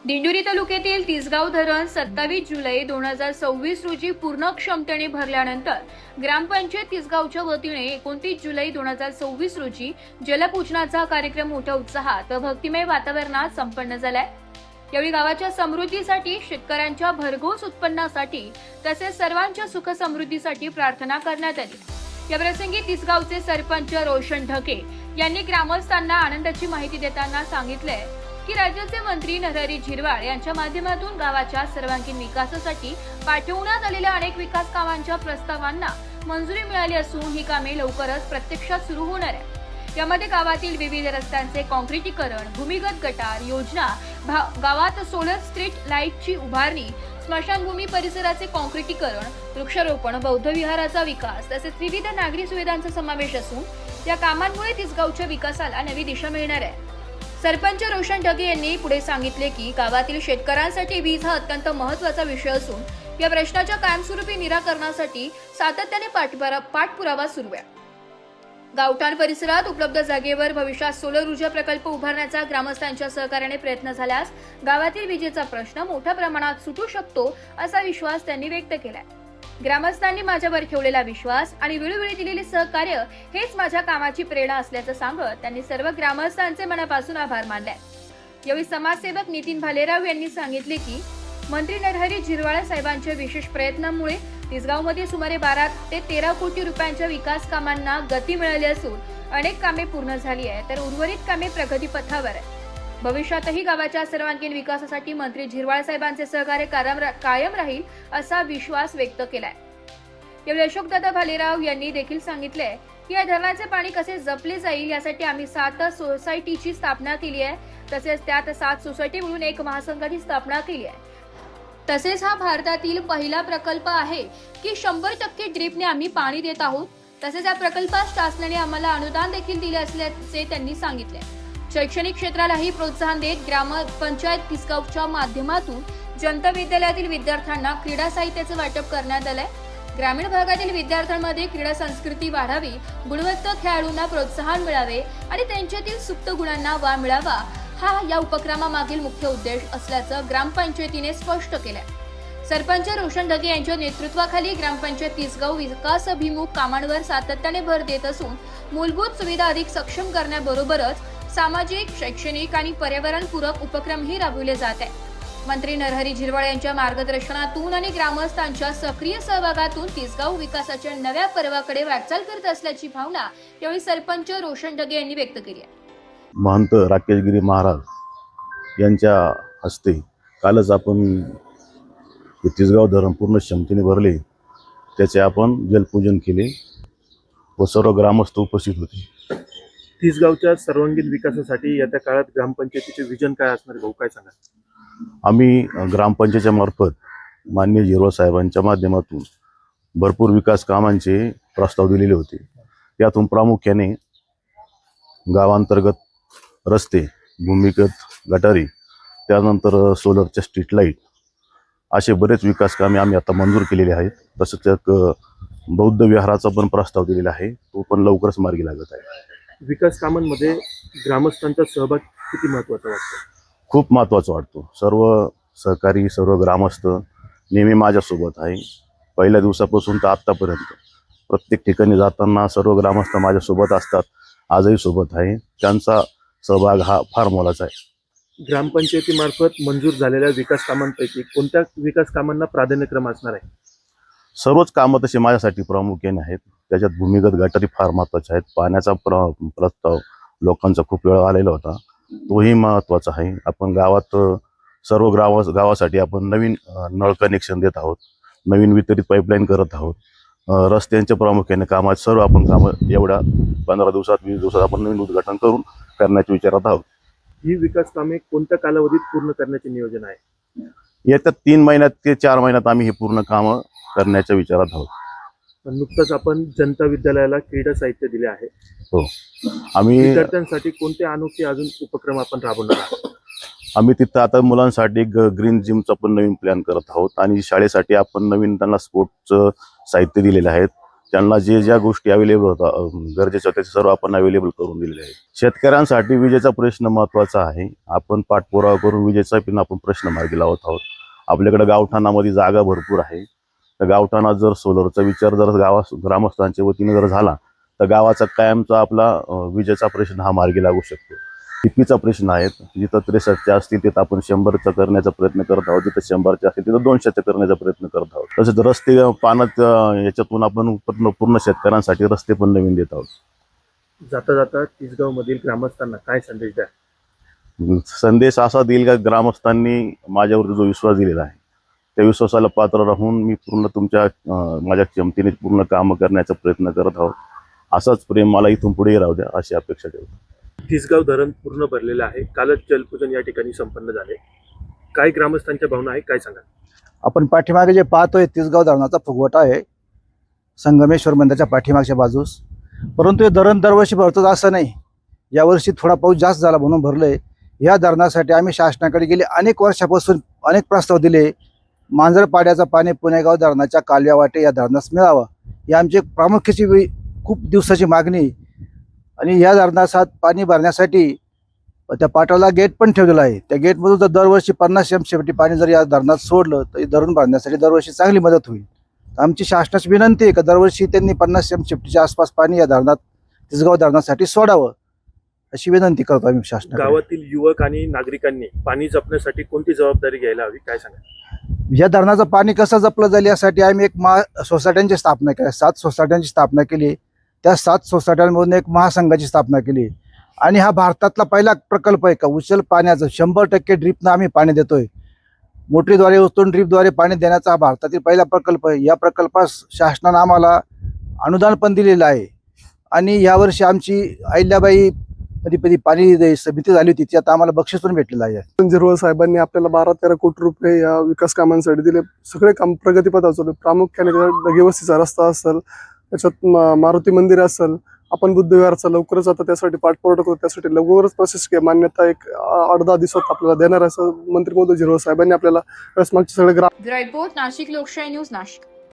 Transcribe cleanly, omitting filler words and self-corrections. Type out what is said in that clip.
दिंडोरी तालुक्यातील तिसगाव धरण 27 जुलै 2026 रोजी पूर्ण क्षमतेने भरल्यानंतर ग्रामपंचायत तिसगावच्या वतीने 29 जुलै 2026 रोजी जलपूजनाचा कार्यक्रम मोठ्या उत्साहात व भक्तिमय वातावरणात संपन्न झालाय। यावेळी गावाच्या समृद्धीसाठी, शेतकऱ्यांच्या भरघोस उत्पन्नासाठी तसेच सर्वांच्या सुख समृद्धीसाठी प्रार्थना करण्यात आली। या प्रसंगी तिसगावचे सरपंच रोशन ढके यांनी ग्रामस्थांना आनंदाची माहिती देताना सांगितले की राज्याचे मंत्री नरहरी झिरवाळ यांच्या माध्यमातून गावाच्या सर्वांगीण विकासासाठी पाठवण्यात आलेल्या अनेक विकास कामांच्या प्रस्तावांना मंजुरी मिळाली असून ही कामे लवकरच प्रत्यक्षात सुरू होणार आहे। यामध्ये गावातील विविध रस्त्यांचे काँक्रिटीकरण, भूमिगत गटार योजना, गावात सोलर स्ट्रीट लाईटची उभारणी, स्मशानभूमी परिसराचे काँक्रिटीकरण, वृक्षारोपण, बौद्ध विहाराचा विकास तसेच विविध नागरी सुविधांचा समावेश असून या कामांमुळे तिसगावच्या विकासाला नवी दिशा मिळणार आहे। सरपंच रोशन ढगे यांनी पुढे सांगितले की गावातील शेतकऱ्यांसाठी वीज हा अत्यंत महत्त्वाचा विषय असून या प्रश्नाच्या कायमस्वरूपी निराकरणासाठी सातत्याने पाठपुरावा सुरू आहे। गावठाण परिसरात उपलब्ध जागेवर भविष्यात सोलर ऊर्जा प्रकल्प उभारण्याचा ग्रामस्थांच्या सहकार्याने प्रयत्न झाल्यास गावातील विजेचा प्रश्न मोठ्या प्रमाणात सुटू शकतो असा विश्वास त्यांनी व्यक्त केलाय। ग्रामस्थांनी माझ्यावर ठेवलेला विश्वास आणि वेळोवेळी दिलेले सहकार्य हेच माझ्या कामाची प्रेरणा असल्याचं सांगत त्यांनी सर्व ग्रामस्थांचे मनापासून आभार मानले। यावेळी समाजसेवक नितीन भालेराव यांनी सांगितले की मंत्री नरहरी झिरवाळ साहेबांच्या विशेष प्रयत्नांमुळे तिसगावमध्ये सुमारे 12 ते 13 कोटी रुपयांच्या विकास कामांना गती मिळाली असून अनेक कामे पूर्ण झाली आहेत तर उर्वरित कामे प्रगतीपथावर आहेत। भविष्यातही गावाच्या सर्वांगीण विकासासाठी मंत्री झिरवाळ साहेबांचे सहकार्य कायम राहील असा विश्वास व्यक्त केलाय। यावेळी अशोकदादा भालेराव यांनी देखील सांगितले की या धरणाचे पाणी कसे जपले जाईल यासाठी आम्ही 7 सोसायटीची स्थापना केली आहे। तसेच त्यात 7 सोसायटी मिळून एक महासंघाची स्थापना केली आहे। तसेच हा भारतातील पहिला प्रकल्प आहे की 100% ड्रीपने आम्ही पाणी देत आहोत। तसेच या प्रकल्पास शासनाने आम्हाला अनुदान देखील दिले असल्याचे त्यांनी सांगितले। शैक्षणिक क्षेत्रालाही प्रोत्साहन देत ग्रामपंचायत तिसगावच्या माध्यमातून जनता विद्यालयातील विद्यार्थ्यांना क्रीडा साहित्याचे वाटप करण्यात आलंय। ग्रामीण भागातील विद्यार्थ्यांमध्ये क्रीडा संस्कृती वाढावी, गुणवत्ता खेळाडूंना प्रोत्साहन मिळावे आणि त्यांच्यातील सुप्त गुणांना वाव मिळावा हा या उपक्रमामागील मुख्य उद्देश असल्याचं ग्रामपंचायतीने स्पष्ट केलंय। सरपंच रोशन ढगे यांच्या नेतृत्वाखाली ग्रामपंचायत तिसगाव विकासाभिमुख कामांवर सातत्याने भर देत असून मूलभूत सुविधा अधिक सक्षम करण्याबरोबरच सामाजिक, शैक्षणिक आणि पर्यावरणपूरक उपक्रमही राबविले जात आहेत। मंत्री नरहरी झिरवाळ यांच्या मार्गदर्शनातून आणि ग्रामस्थांच्या सक्रिय सहभागातून तिसगाव विकासाच्या नव्या पर्वाकडे वाटचाल करत असल्याची भावना यावेळी सरपंच रोशन ढगे यांनी व्यक्त केली आहे। महंत राकेशगिरी महाराज यांच्या हस्ते कालच आपण तिसगाव धरण पूर्ण क्षमतेने भरले, त्याचे आपण जलपूजन केले व सर्व ग्रामस्थ उपस्थित होते। तिसगावच्या सर्वांगीण विकासासाठी येत्या काळात ग्रामपंचायतीचे विजन काय असणार भाऊ, काय सांगा? आम्ही ग्रामपंचायतीच्या मार्फत माननीय झिरवाळ साहेबांच्या माध्यमातून भरपूर विकास कामांचे प्रस्ताव दिलेले होते। त्यातून प्रामुख्याने गावांतर्गत रस्ते, भूमिगत गटारी, त्यानंतर सोलरच्या स्ट्रीट लाईट असे बरेच विकास कामे आम्ही आता मंजूर केलेले आहेत। तसंच एक बौद्ध विहाराचा पण प्रस्ताव दिलेला आहे, तो पण लवकरच मार्गी लागत आहे। विकास कामांमध्ये ग्रामस्थांचा सहभाग किती महत्त्वाचा वाटतो? खूप महत्त्वाचा वाटतो। सर्व सहकारी, सर्व ग्रामस्थ नेहमी माझ्यासोबत आहे। पहिल्या दिवसापासून तर आत्तापर्यंत प्रत्येक ठिकाणी जाताना सर्व ग्रामस्थ माझ्यासोबत असतात, आजही सोबत आहे। त्यांचा सहभाग हा फार मोलाचा आहे। ग्रामपंचायतीमार्फत मंजूर झालेल्या विकास कामांपैकी कोणत्या विकास कामांना प्राधान्यक्रम असणार आहे? सर्वच कामं तसे माझ्यासाठी प्रामुख्याने आहेत। त्याच्यात भूमिगत गटारी फार महत्त्वाच्या आहेत। पाण्याचा प्रस्ताव लोकांचा खूप वेळ आलेला होता, तोही महत्त्वाचा आहे। आपण गावात सर्व गावासाठी आपण नवीन नळ कनेक्शन देत आहोत, नवीन वितरित पाईपलाईन करत आहोत। रस्त्यांच्या प्रामुख्याने कामात सर्व आपण कामं एवढ्या 15 दिवसात 20 दिवसात आपण नवीन उद्घाटन करून करण्याच्या विचारात आहोत। ही विकास कामे कोणत्या कालावधीत पूर्ण करण्याचे नियोजन आहे? येत्या 3 महिन्यात ते 4 महिन्यात आम्ही ही पूर्ण कामं करण्याच्या विचारात आहोत। नुकतंच आपण जनता विद्यालयाला क्रीडा साहित्य दिले आहे। हो, आम्ही विद्यार्थ्यांसाठी कोणते अनोखे अजून उपक्रम आपण राबवणार आहोत? आम्ही तिथं आता मुलांसाठी ग्रीन जिमचा पण नवीन प्लॅन करत आहोत आणि शाळेसाठी आपण नवीन त्यांना स्पोर्ट्सचं साहित्य दिलेलं आहे। त्यांना ज्या गोष्टी अवेलेबल होता गरजेच्या होत्या, ते सर्व आपण अवेलेबल करून दिलेले आहे. शेतकऱ्यांसाठी विजेचा प्रश्न महत्त्वाचा आहे. आपण पाठपुरावा करून विजेचा पण आपण प्रश्न मार्गी लावत आहोत. आपल्याकडे गावठाणामध्ये जागा भरपूर आहे. तर गावठाणात जर सोलरचा विचार जर ग्रामस्थांच्या वतीने जर झाला तर गावाचा कायमचा आपला विजेचा प्रश्न हा मार्गी लागू शकतो. टिपीचा प्रश्न आहे, जिथं 63 असतील तिथं आपण 100चा करण्याचा प्रयत्न करत आहोत, जिथं 100च्या असतील तिथं 200चा करण्याचा प्रयत्न करत आहोत. तसेच रस्ते पाण्यात याच्यातून आपण पूर्ण शेतकऱ्यांसाठी रस्ते पण नवीन देत आहोत. जाता जाता तिसगाव मधील ग्रामस्थांना काय संदेश द्या? संदेश असा देईल का ग्रामस्थांनी माझ्यावरती जो विश्वास दिलेला आहे त्या विश्वासाला पात्र राहून मी पूर्ण माझ्या क्षमतेने पूर्ण कामं करण्याचा प्रयत्न करत आहोत. असंच प्रेम मला इथून पुढे राहू द्या अशी अपेक्षा ठेवतो. तिसगाव धरण पूर्ण भरलेलं आहे. कालच जलपूजन या ठिकाणी संपन्न झाले. काय ग्रामस्थांच्या भावना आहे, काय सांगा? आपण पाठीमागे जे पाहतोय तिसगाव धरणाचा फुगवटा आहे संगमेश्वर मंदिराच्या पाठीमागच्या बाजूस, परंतु हे धरण दरवर्षी भरतच असं नाही. यावर्षी थोडा पाऊस जास्त झाला म्हणून भरलंय. या धरणासाठी आम्ही शासनाकडे गेले अनेक वर्षापासून अनेक प्रस्ताव दिले. मांजरपाड्याचं पाणी पुणेगाव धरणाच्या कालव्या वाटे या धरणास मिळावं ही आमची प्रामुख्याची खूप दिवसाची मागणी. आणि या धरणासात पाणी भरण्यासाठी त्या पाटाला गेट पण ठेवलेलं आहे. त्या गेटमधून जर दरवर्षी 50 MCFT पाणी जर या धरणात सोडलं तर हे धरण भरण्यासाठी दरवर्षी चांगली मदत होईल. आमची शासनाची विनंती आहे की दरवर्षी त्यांनी 50 MCFTच्या आसपास पाणी या धरणात तिसगाव धरणासाठी सोडावं अशी विनंती करतो आम्ही शासनाकडे. गावातील युवक आणि नागरिकांनी पाणी जपण्यासाठी कोणती जबाबदारी घ्यायला हवी, काय सांगा? या धरणाचं पाणी कसं जपलं जाईल यासाठी आम्ही एक सोसायट्यांची स्थापना केली, 7 सोसायट्यांची स्थापना केली. त्या 7 सोसायट्यांमधून एक महासंघाची स्थापना केली. आणि हा भारतातला पहिला प्रकल्प आहे का उचल पाण्याचं 100% ड्रीपनं आम्ही पाणी देतोय. मोटरीद्वारे उचलून ड्रीपद्वारे पाणी देण्याचा हा भारतातील पहिला प्रकल्प आहे. या प्रकल्पास शासनानं आम्हाला अनुदान पण दिलेलं आहे. आणि यावर्षी आमची अहिल्याबाई कधी पाणी समिती झाली होती, त्यात आम्हाला बक्षीस पण भेटलेलं आहे. झिरवळ साहेबांनी आपल्याला 12-13 कोटी रुपये या विकास कामांसाठी दिले. सगळे काम प्रगतीपथावर चालू आहे. प्रामुख्याने डगेवस्तीचा रस्ता असेल, त्याच्यात मारुती मंदिर असेल, आपण बुद्धविहारचा लवकरच आता त्यासाठी पाठपुरावा करू. त्यासाठी लवकरच प्रोसेस मान्यता एक 8-10 दिवसात आपल्याला देणार असं मंत्री महोदय झिरवळ साहेबांनी आपल्याला मागचे सगळे रिपोर्ट नाशिक लोकशाही न्यूज नाशिक.